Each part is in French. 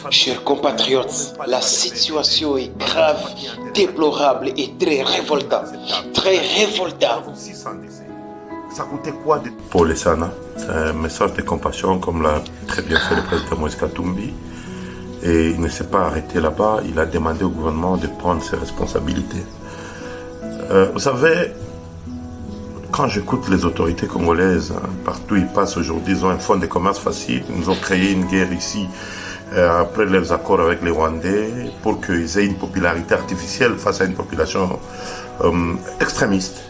Chers compatriotes, la situation est grave, déplorable et très révoltante. Très révoltante. Ça coûtait quoi pour les Sana? C'est un message de compassion, comme l'a très bien fait le président Moïse Katumbi. Et il ne s'est pas arrêté là-bas, il a demandé au gouvernement de prendre ses responsabilités. Vous savez, quand j'écoute les autorités congolaises, partout où ils passent aujourd'hui, ils ont un fonds de commerce facile, ils ont créé une guerre ici, après leurs accords avec les Rwandais, pour qu'ils aient une popularité artificielle face à une population extrémiste.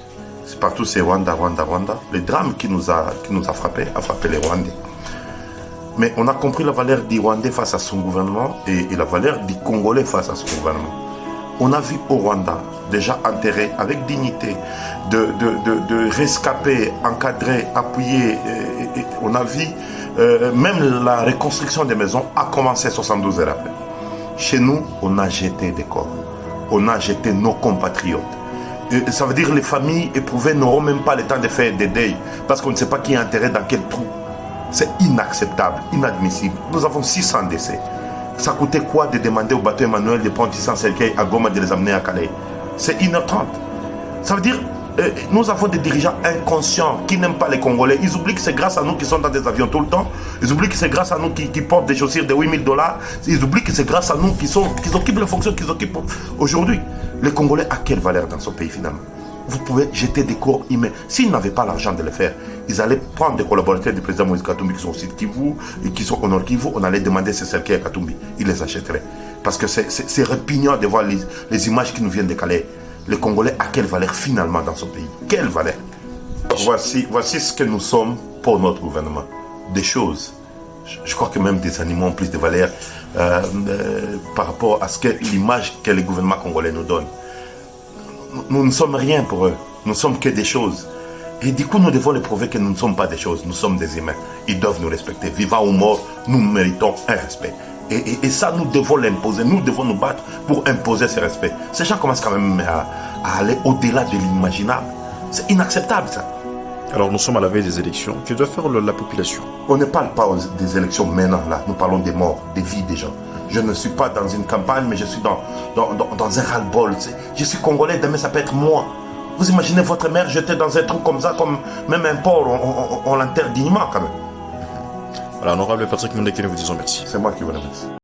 Partout c'est Rwanda, Rwanda, Rwanda. Le drame qui nous a frappé a frappé les Rwandais. Mais on a compris la valeur du Rwandais face à son gouvernement et la valeur du Congolais face à son gouvernement. On a vu au Rwanda, déjà enterré avec dignité, de rescaper, encadrer, appuyer. On a vu même la reconstruction des maisons a commencé 72 heures après. Chez nous, on a jeté des corps. On a jeté nos compatriotes. Ça veut dire que les familles éprouvées n'auront même pas le temps de faire des deuils parce qu'on ne sait pas qui est enterré dans quel trou. C'est inacceptable, inadmissible. Nous avons 600 décès. Ça coûtait quoi de demander au bateau Emmanuel de prendre 600 cercueils à Goma de les amener à Calais? C'est 1h30. Ça veut dire nous avons des dirigeants inconscients qui n'aiment pas les Congolais. Ils oublient que c'est grâce à nous qu'ils sont dans des avions tout le temps. Ils oublient que c'est grâce à nous qui portent des chaussures de $8000. Ils oublient que c'est grâce à nous qu'ils occupent les fonctions qu'ils occupent aujourd'hui. Les Congolais, à quelle valeur dans ce pays finalement? Vous pouvez jeter des corps humains. S'ils n'avaient pas l'argent de le faire, ils allaient prendre des collaborateurs du président Moïse Katumbi qui sont au sud Kivu et qui sont au nord Kivu. On allait demander ces cercueils à Katumbi. Ils les achèteraient. Parce que c'est répugnant de voir les images qui nous viennent de Calais. Les Congolais, à quelle valeur finalement dans ce pays? Quelle valeur? Voici ce que nous sommes pour notre gouvernement. Des choses. Je crois que même des animaux ont plus de valeur par rapport à l'image que le gouvernement congolais nous donne. Nous ne sommes rien pour eux. Nous ne sommes que des choses. Et du coup, nous devons les prouver que nous ne sommes pas des choses. Nous sommes des humains. Ils doivent nous respecter. Vivants ou morts, nous méritons un respect. Et ça, nous devons l'imposer. Nous devons nous battre pour imposer ce respect. Ces gens commencent quand même à aller au-delà de l'imaginable. C'est inacceptable, ça. Alors, nous sommes à la veille des élections. Que doit faire la population? On ne parle pas des élections maintenant, là. Nous parlons des morts, des vies des gens. Je ne suis pas dans une campagne, mais je suis dans un ras-le-bol. Je suis congolais, demain ça peut être moi. Vous imaginez votre mère jetée dans un trou comme ça, comme même un porc, on l'enterre dignement quand même. Alors, honorable Patrick Mundekele, nous vous disons merci. C'est moi qui vous remercie.